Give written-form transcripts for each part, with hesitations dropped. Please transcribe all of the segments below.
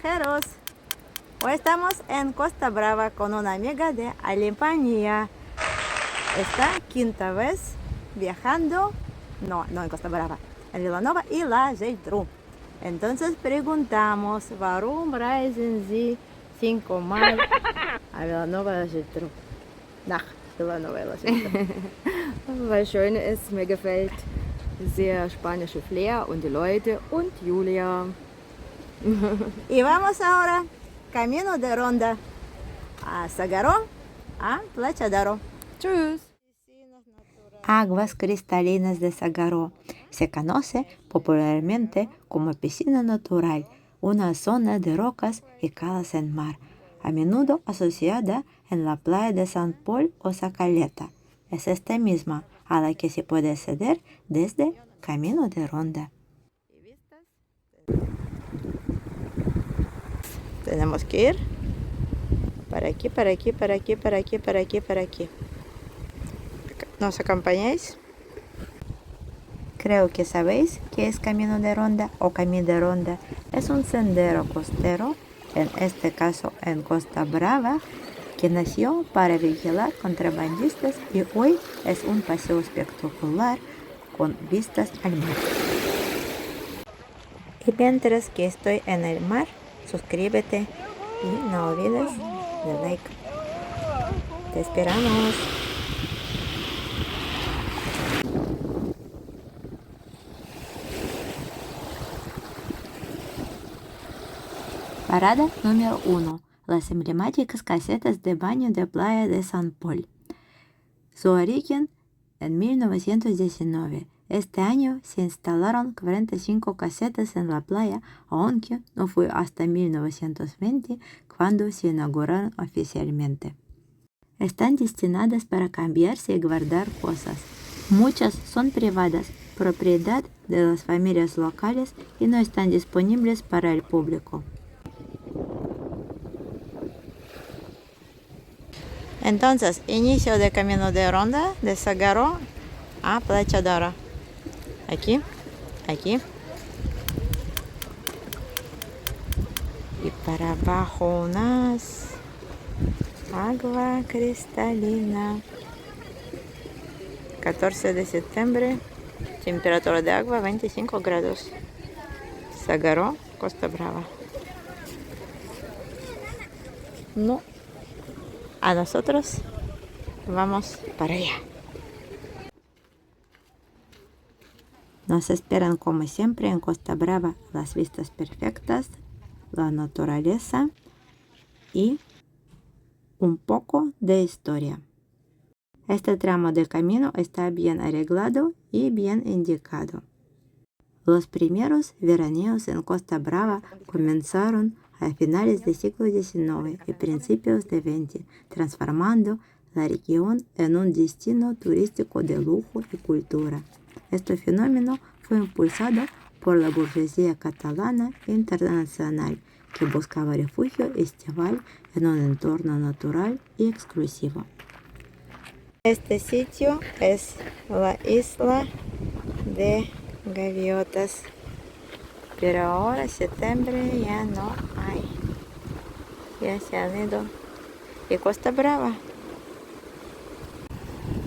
viajeros. Hoy estamos en Costa Brava con una amiga de Alemania. Esta quinta vez viajando, no en Costa Brava, en Vilanova y la Geltrú. Entonces preguntamos, warum reisen Sie 5-mal a Vilanova y la Geltrú? Nach Vilanova y la Geltrú. Weil schön ist, mir gefällt sehr spanische Flair und die Leute und Julia. Y vamos ahora camino de ronda a Sagaró, a Plachadaro. Tschüss. Aguas cristalinas de Sagaró. Se conoce popularmente como piscina natural, una zona de rocas y calas en mar, a menudo asociada en la playa de San Pol o Sacaleta. Es esta misma a la que se puede acceder desde Camino de Ronda. Tenemos que ir para aquí, para aquí, para aquí, para aquí, para aquí, para aquí. ¿Nos acompañáis? Creo que sabéis qué es Camino de Ronda o Camino de Ronda. Es un sendero costero, en este caso en Costa Brava, que nació para vigilar contrabandistas y hoy es un paseo espectacular con vistas al mar. Y mientras que estoy en el mar, suscríbete y no olvides de like. Te esperamos. Parada número 1. Las emblemáticas casetas de baño de playa de San Pol. Su origen en 1919. Este año se instalaron 45 casetas en la playa, aunque no fue hasta 1920 cuando se inauguraron oficialmente. Están destinadas para cambiarse y guardar cosas. Muchas son privadas, propiedad de las familias locales y no están disponibles para el público. Entonces, inicio de Camino de Ronda de Sagaró a Plachadaro. Aquí, aquí. Y para abajo unas agua cristalina. 14 de septiembre, temperatura de agua 25 grados. Sagaró, Costa Brava. No. A nosotros vamos para allá. Nos esperan como siempre en Costa Brava las vistas perfectas, la naturaleza y un poco de historia. Este tramo del camino está bien arreglado y bien indicado. Los primeros veraneos en Costa Brava comenzaron a finales del siglo XIX y principios del XX, transformando la región en un destino turístico de lujo y cultura. Este fenómeno fue impulsado por la burguesía catalana e internacional, que buscaba refugio estival en un entorno natural y exclusivo. Este sitio es la isla de Gaviotas. Pero ahora, septiembre, ya no hay. Ya se han ido. Y Costa Brava.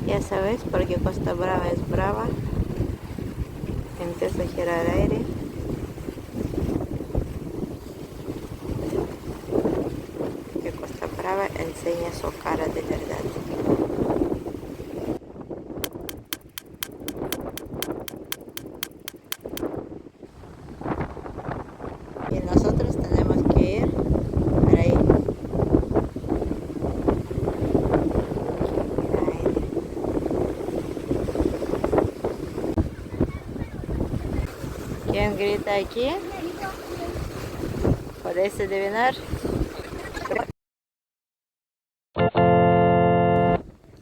Ya sabéis, porque Costa Brava es brava. Empieza a girar aire. Y Costa Brava enseña su cara de verdad. Y nosotros tenemos que ir para ahí. ¿Quién grita aquí? ¿Podéis adivinar?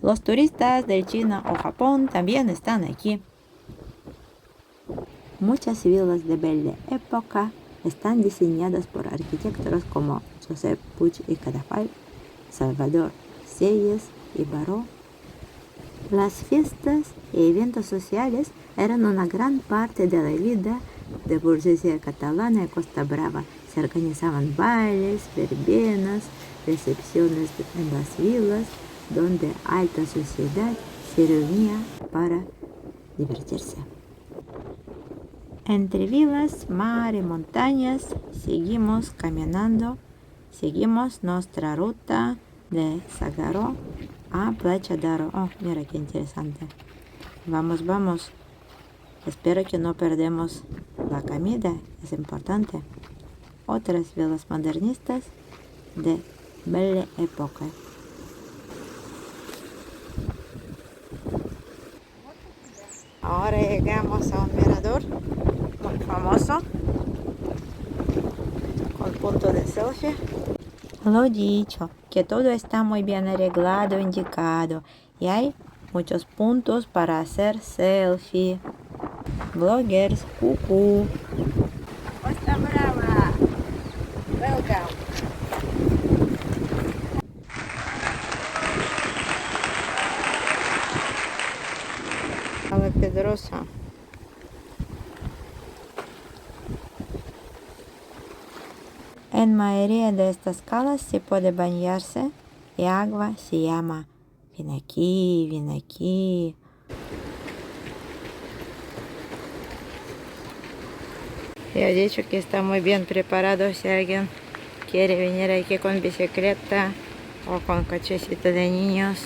Los turistas de China o Japón también están aquí. Muchas villas de bella época están diseñadas por arquitectos como Josep Puig y Cadafal, Salvador Selles y Baró. Las fiestas y eventos sociales eran una gran parte de la vida de burguesía catalana en Costa Brava se organizaban bailes, verbenas, recepciones en las villas, donde alta sociedad se reunía para divertirse. Entre villas, mar y montañas seguimos caminando. Seguimos nuestra ruta de Zagaro a Playa d'Aro. Oh, mira qué interesante. Vamos, vamos. Espero que no perdemos la comida, es importante. Otras villas modernistas de Belle Époque. Ahora llegamos a un mirador muy famoso con punto de selfie. Lo dicho, que todo está muy bien arreglado, indicado y hay muchos puntos para hacer selfie. Bloggers, cucú. Costa Brava. Welcome. A la Pedrosa. En mayoría de estas calas se puede bañarse y agua se llama ven aquí, ven aquí. Ya he dicho que está muy bien preparado si alguien quiere venir aquí con bicicleta o con cochecito de niños.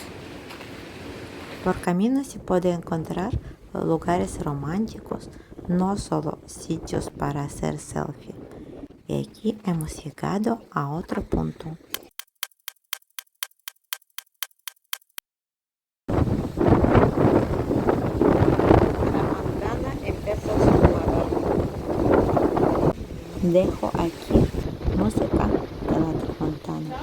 Por camino se puede encontrar lugares románticos, no solo sitios para hacer selfie. Y aquí hemos llegado a otro punto. La ventana empieza a sonar. Dejo aquí música de la tramontana.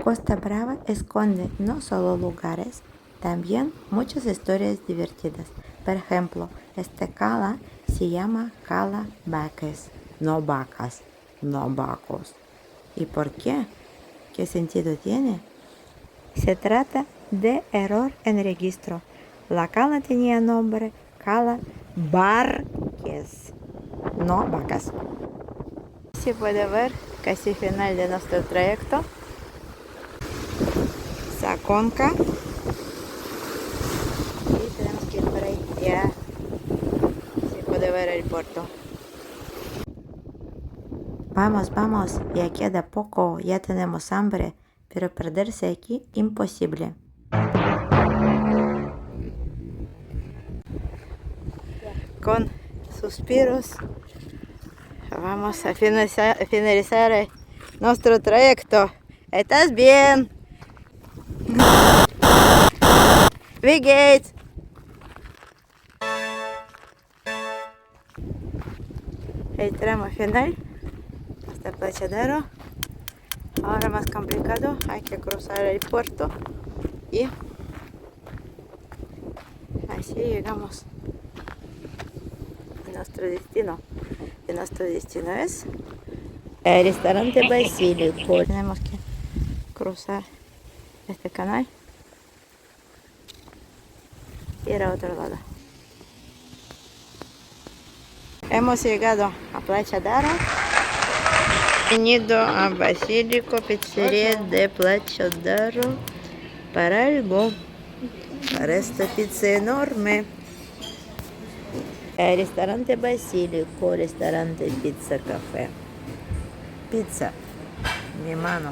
Costa Brava esconde no solo lugares, también muchas historias divertidas. Por ejemplo, esta cala se llama Cala Baques, no vacas, no vacos. ¿Y por qué? ¿Qué sentido tiene? Se trata de error en registro. La cala tenía nombre Cala Barques, no vacas. Se puede ver casi final de nuestro trayecto. Saconca. Y tenemos que ir por ahí. Ya se puede ver el puerto. Vamos, vamos, ya queda poco, ya tenemos hambre, pero perderse aquí imposible. Con suspiros vamos a finalizar nuestro trayecto. ¿Estás bien? Wie geht's? El tramo final hasta Playa d'Aro. Ahora más complicado, hay que cruzar el puerto y así llegamos a nuestro destino. Y nuestro destino es el restaurante Basílico. Tenemos que cruzar este canal y ir a otro lado. Hemos llegado a Playa d'Aro. Venido a Basílico, pizzería de Playa d'Aro para algo, para esta pizza enorme. El restaurante Basílico, restaurante Pizza Café. Pizza, mi mano.